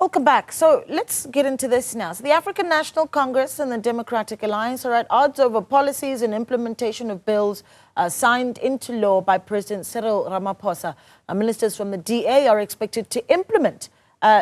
Welcome back. So let's get into this now. So the African National Congress and the Democratic Alliance are at odds over policies and implementation of bills signed into law by President Cyril Ramaphosa. Ministers from the DA are expected to implement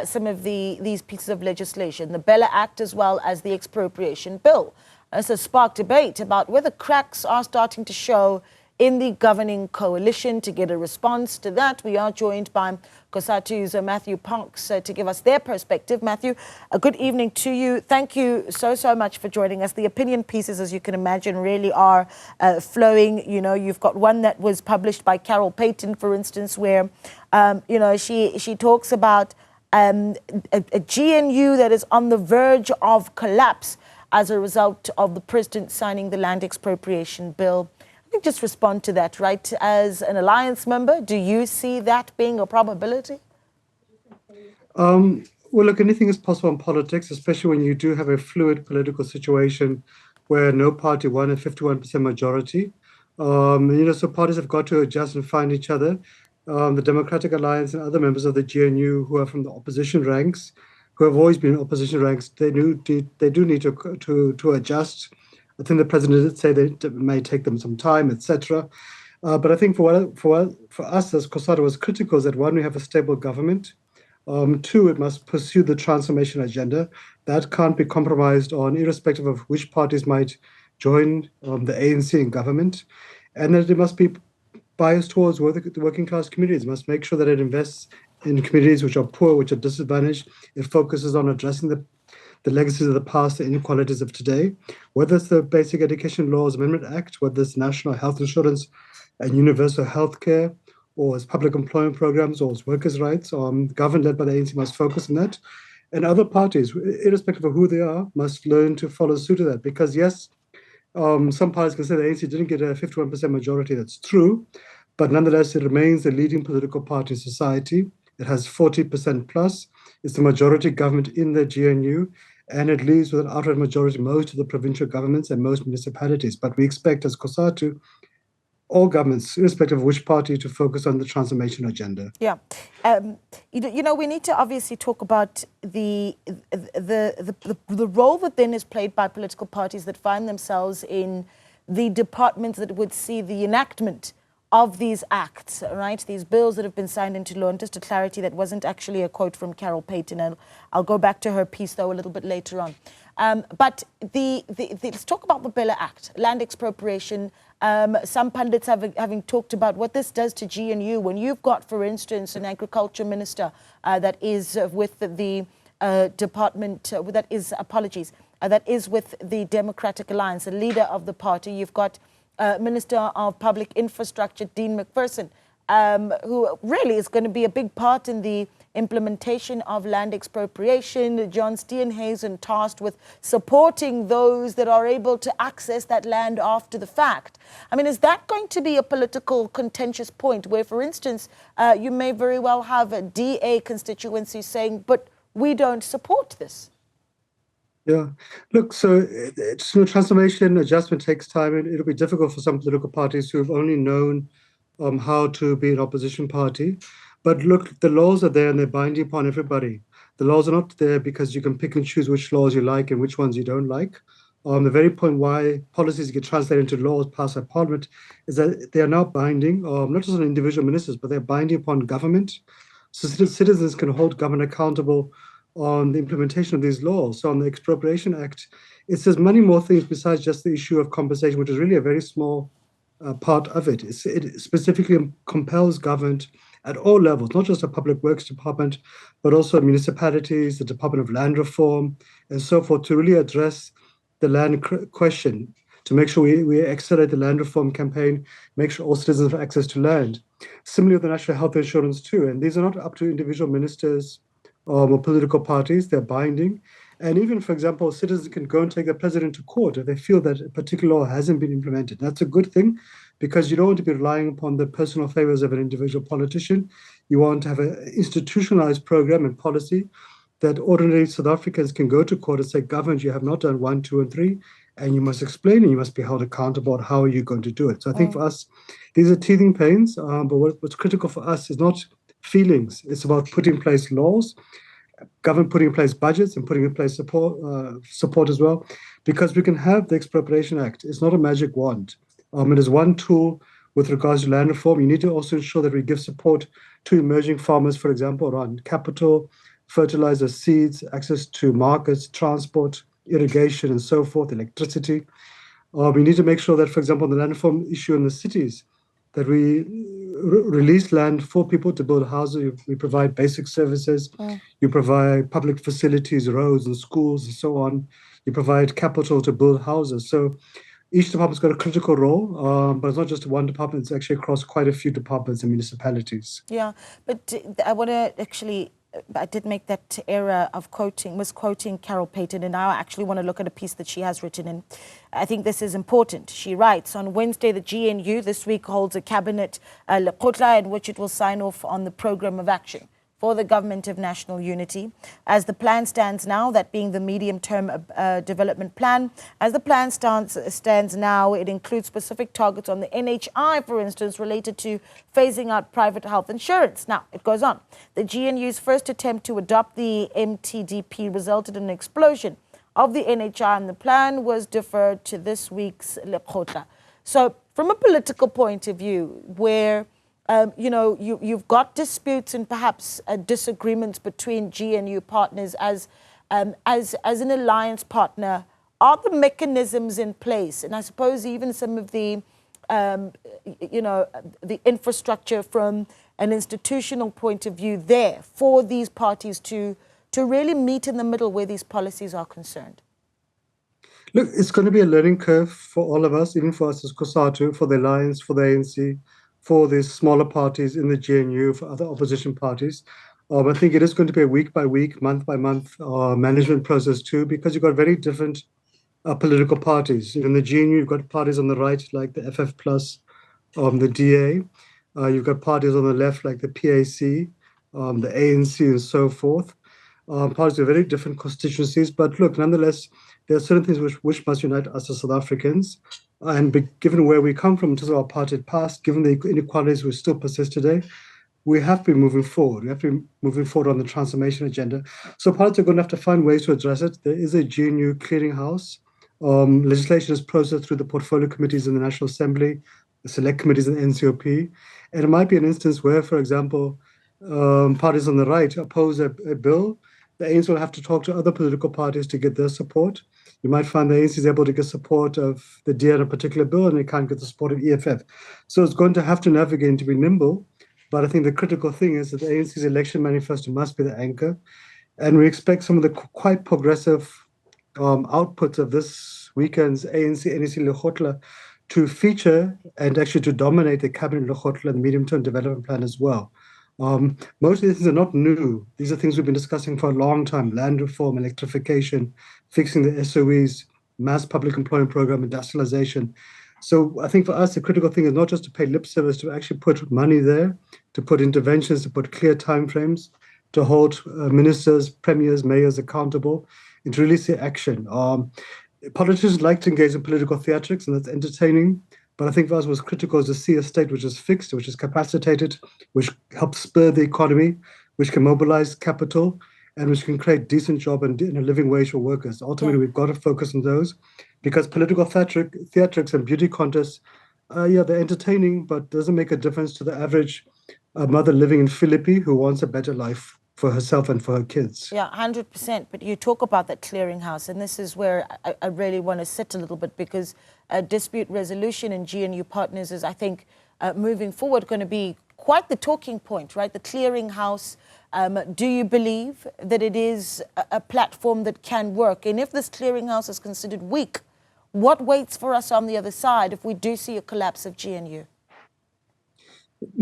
some of these pieces of legislation, the Bela Act as well as the Expropriation Bill. This has sparked debate about whether cracks are starting to show in the governing coalition. To get a response to that, we are joined by Cosatu's Matthew Parks to give us their perspective. Matthew, a good evening to you. Thank you so much for joining us. The opinion pieces, as you can imagine, really are flowing. You know, you've got one that was published by Carol Payton, for instance, where, she talks about a GNU that is on the verge of collapse as a result of the president signing the land expropriation bill. Just respond to that, right? As an alliance member, do you see that being a probability? Well, look, anything is possible in politics, especially when you do have a fluid political situation where no party won a 51% majority. So parties have got to adjust and find each other. The Democratic Alliance and other members of the GNU who are from the opposition ranks, who have always been in opposition ranks, they do need to adjust. I think the president did say that it may take them some time, etc. But I think for us as Cosatu was critical is that one, we have a stable government. Two, it must pursue the transformation agenda. That can't be compromised on, irrespective of which parties might join the ANC in government. And that it must be biased towards the working class communities. It must make sure that it invests in communities which are poor, which are disadvantaged. It focuses on addressing the legacies of the past, the inequalities of today, whether it's the Basic Education Laws Amendment Act, whether it's national health insurance and universal health care, or as public employment programs, or as workers' rights. Government led by the ANC must focus on that. And other parties, irrespective of who they are, must learn to follow suit of that. Because yes, some parties can say the ANC didn't get a 51% majority. That's true. But nonetheless, it remains the leading political party in society. It has 40% plus. It's the majority government in the GNU. And it leaves with an outright majority most of the provincial governments and most municipalities. But we expect as Cosatu, all governments, irrespective of which party, to focus on the transformation agenda. Yeah. We need to obviously talk about the role that then is played by political parties that find themselves in the departments that would see the enactment of these acts, right? These bills that have been signed into law. And just a clarity, that wasn't actually a quote from Carol Payton. And I'll go back to her piece, though, a little bit later on. But let's talk about the Bela Act, land expropriation. Some pundits having talked about what this does to GNU when you've got, for instance, an agriculture minister that is with the department, that is with the Democratic Alliance, a leader of the party. You've got Minister of Public Infrastructure, Dean McPherson, who really is going to be a big part in the implementation of land expropriation. John Steenhuisen tasked with supporting those that are able to access that land after the fact. I mean, is that going to be a political contentious point where, for instance, you may very well have a DA constituency saying, but we don't support this? Yeah, look, so transformation adjustment takes time, and it'll be difficult for some political parties who have only known how to be an opposition party. But look, the laws are there and they're binding upon everybody. The laws are not there because you can pick and choose which laws you like and which ones you don't like. The very point why policies get translated into laws passed by Parliament is that they are now binding, not just on individual ministers, but they're binding upon government. So citizens can hold government accountable on the implementation of these laws. So on the Expropriation Act, it says many more things besides just the issue of compensation, which is really a very small part of it. It specifically compels government at all levels, not just the Public Works Department, but also municipalities, the Department of Land Reform, and so forth, to really address the land question, to make sure we accelerate the land reform campaign, make sure all citizens have access to land. Similarly with the national health insurance too, and these are not up to individual ministers or political parties, they're binding. And even, for example, citizens can go and take the president to court if they feel that a particular law hasn't been implemented. That's a good thing, because you don't want to be relying upon the personal favors of an individual politician. You want to have an institutionalized program and policy that ordinary South Africans can go to court and say, government, you have not done 1, 2, and 3, and you must explain and you must be held accountable on how are you going to do it. So I think for us, these are teething pains, but what's critical for us is not feelings. It's about putting in place laws government putting in place budgets and putting in place support as well, because we can have the Expropriation Act. It's not a magic wand. It is one tool with regards to land reform. You need to also ensure that we give support to emerging farmers, for example, around capital, fertilizer, seeds, access to markets, transport, irrigation, and so forth, electricity. We need to make sure that, for example, the land reform issue in the cities, that we release land for people to build houses. We provide basic services. You provide public facilities, roads and schools and so on. You provide capital to build houses. So each department's got a critical role, but it's not just one department. It's actually across quite a few departments and municipalities. Yeah, but I want to actually, I did make that error of misquoting Carol Payton, and now I actually want to look at a piece that she has written in. I think this is important. She writes, on Wednesday, the GNU this week holds a cabinet lekgotla in which it will sign off on the program of action for the Government of National Unity. As the plan stands now, that being the medium-term development plan, as the plan stands now, it includes specific targets on the NHI, for instance, related to phasing out private health insurance. Now, it goes on. The GNU's first attempt to adopt the MTDP resulted in an explosion of the NHI, and the plan was deferred to this week's lekgotla. So, from a political point of view, where you've got disputes and perhaps disagreements between GNU partners as an alliance partner. Are the mechanisms in place? And I suppose even some of the, the infrastructure from an institutional point of view there for these parties to really meet in the middle where these policies are concerned? Look, it's going to be a learning curve for all of us, even for us as Cosatu, for the Alliance, for the ANC, for the smaller parties in the GNU, for other opposition parties. I think it is going to be a week-by-week, month-by-month management process too, because you've got very different political parties. In the GNU, you've got parties on the right, like the FF+, the DA. You've got parties on the left, like the PAC, the ANC, and so forth. Parties of very different constituencies. But look, nonetheless, there are certain things which must unite us as South Africans. And given where we come from in terms of our apartheid past, given the inequalities which still persist today, we have to be moving forward. We have to be moving forward on the transformation agenda. So parties are going to have to find ways to address it. There is a GNU clearinghouse. Legislation is processed through the portfolio committees in the National Assembly, the select committees in the NCOP. And it might be an instance where, for example, parties on the right oppose a bill. The ANC will have to talk to other political parties to get their support. You might find the ANC is able to get support of the DA on a particular bill, and they can't get the support of EFF. So it's going to have to navigate and to be nimble. But I think the critical thing is that the ANC's election manifesto must be the anchor. And we expect some of the quite progressive outputs of this weekend's ANC NEC lekgotla to feature and actually to dominate the cabinet lekgotla and the medium-term development plan as well. Most of these things are not new. These are things we've been discussing for a long time: land reform, electrification, fixing the SOEs, mass public employment program, industrialization. So I think for us, the critical thing is not just to pay lip service, to actually put money there, to put interventions, to put clear timeframes, to hold ministers, premiers, mayors accountable, and to really see action. Politicians like to engage in political theatrics, and that's entertaining. But I think for us, what's critical is to see a state which is fixed, which is capacitated, which helps spur the economy, which can mobilize capital, and which can create decent job and a living wage for workers. Ultimately, we've got to focus on those, because political theatrics and beauty contests, they're entertaining, but doesn't make a difference to the average mother living in Philippi who wants a better life for herself and for her kids. Yeah, 100%. But you talk about that clearinghouse, and this is where I really want to sit a little bit, because dispute resolution and GNU partners is, I think, moving forward going to be quite the talking point, right? The clearinghouse. Do you believe that it is a platform that can work? And if this clearinghouse is considered weak, what waits for us on the other side if we do see a collapse of GNU?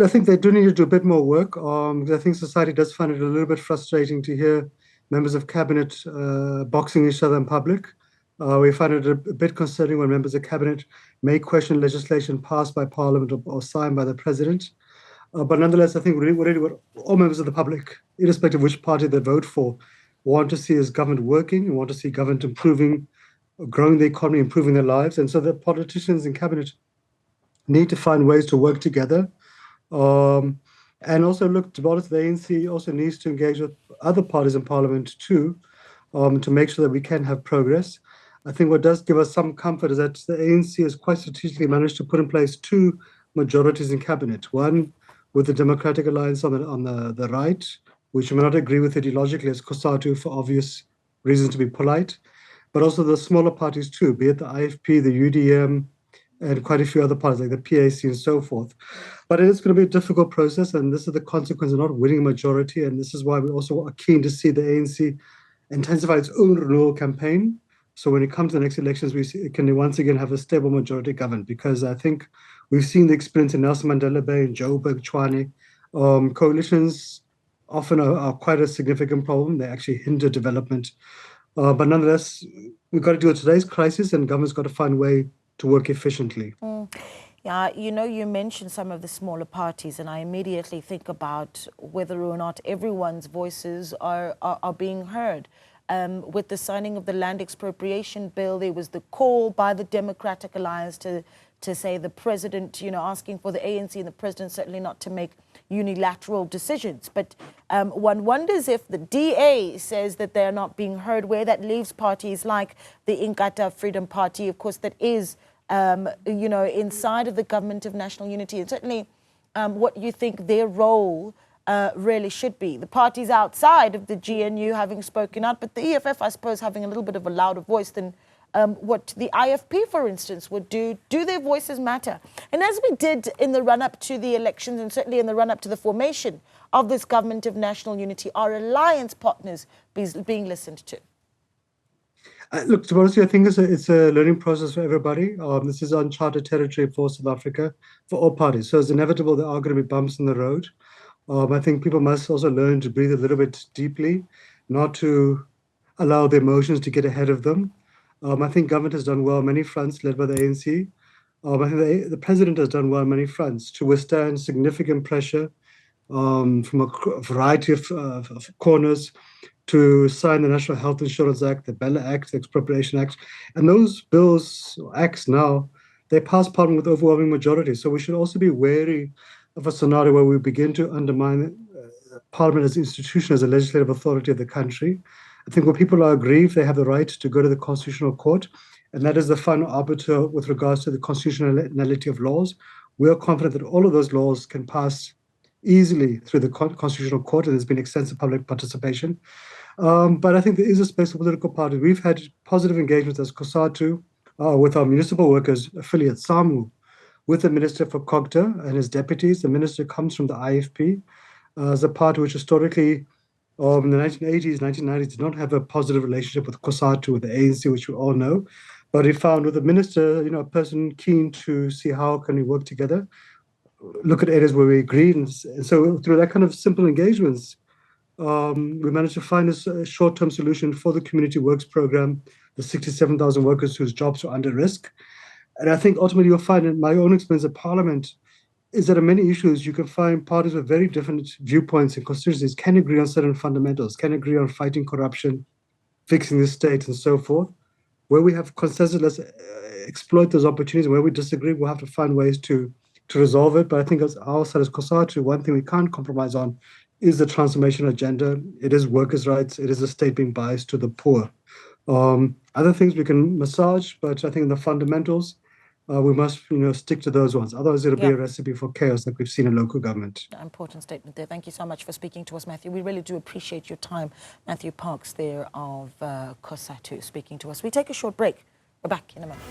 I think they do need to do a bit more work. I think society does find it a little bit frustrating to hear members of cabinet boxing each other in public. We find it a bit concerning when members of cabinet may question legislation passed by parliament or signed by the president. But nonetheless, I think really what all members of the public, irrespective of which party they vote for, want to see is government working and want to see government improving, growing the economy, improving their lives. And so the politicians in cabinet need to find ways to work together. And also, look, to be honest, the ANC also needs to engage with other parties in parliament too, to make sure that we can have progress. I think what does give us some comfort is that the ANC has quite strategically managed to put in place two majorities in cabinet. One with the Democratic Alliance on the right, which we may not agree with ideologically as Cosatu for obvious reasons to be polite, but also the smaller parties too, be it the IFP, the UDM, and quite a few other parties like the PAC and so forth. But it is going to be a difficult process, and this is the consequence of not winning a majority. And this is why we also are keen to see the ANC intensify its own renewal campaign. So when it comes to the next elections, it can once again have a stable majority government, because I think we've seen the experience in Nelson Mandela Bay and Joburg, Tshwane. Coalitions often are quite a significant problem. They actually hinder development. But nonetheless, we've got to deal with today's crisis, and government's got to find a way to work efficiently. Yeah, you know, you mentioned some of the smaller parties, and I immediately think about whether or not everyone's voices are being heard. With the signing of the Land Expropriation Bill, there was the call by the Democratic Alliance to say the president, you know, asking for the ANC and the president certainly not to make unilateral decisions. But one wonders if the DA says that they're not being heard, where that leaves parties like the Inkatha Freedom Party, of course, that is, you know, inside of the Government of National Unity, and certainly what you think their role really should be. The parties outside of the GNU having spoken out, but the EFF, I suppose, having a little bit of a louder voice than what the IFP, for instance, would do. Do their voices matter? And as we did in the run-up to the elections, and certainly in the run-up to the formation of this Government of National Unity, are alliance partners being listened to? Look, to be honest, I think it's a learning process for everybody. This is uncharted territory for South Africa, for all parties. So it's inevitable there are going to be bumps in the road. I think people must also learn to breathe a little bit deeply, not to allow the emotions to get ahead of them. I think government has done well on many fronts, led by the ANC. I think the president has done well on many fronts to withstand significant pressure from a variety of corners, to sign the National Health Insurance Act, the Bela Act, the Expropriation Act. And those bills, acts now, they pass Parliament with overwhelming majority. So we should also be wary of a scenario where we begin to undermine Parliament as an institution, as a legislative authority of the country. I think when people are aggrieved, they have the right to go to the Constitutional Court, and that is the final arbiter with regards to the constitutionality of laws. We are confident that all of those laws can pass easily through the Constitutional Court, and there's been extensive public participation. But I think there is a space for political parties. We've had positive engagements as Cosatu with our municipal workers affiliate, SAMU, with the Minister for COGTA and his deputies. The minister comes from the IFP, as a party which historically, in the 1980s, 1990s, did not have a positive relationship with Cosatu, with the ANC, which we all know. But he found with the minister, you know, a person keen to see how can we work together, look at areas where we agreed. And so through that kind of simple engagements, we managed to find a short-term solution for the Community Works Program, the 67,000 workers whose jobs were under risk. And I think ultimately you'll find, in my own experience at Parliament, is that on many issues you can find parties with very different viewpoints and constituencies can agree on certain fundamentals, can agree on fighting corruption, fixing the state, and so forth. Where we have consensus, let's exploit those opportunities. Where we disagree, we'll have to find ways to resolve it. But I think as our side as Cosatu, one thing we can't compromise on is the transformation agenda. It is workers' rights. It is a state being biased to the poor. Other things we can massage, but I think in the fundamentals, we must, you know, stick to those ones. Otherwise, it'll be a recipe for chaos like we've seen in local government. Important statement there. Thank you so much for speaking to us, Matthew. We really do appreciate your time. Matthew Parks there of Cosatu speaking to us. We take a short break. We're back in a moment.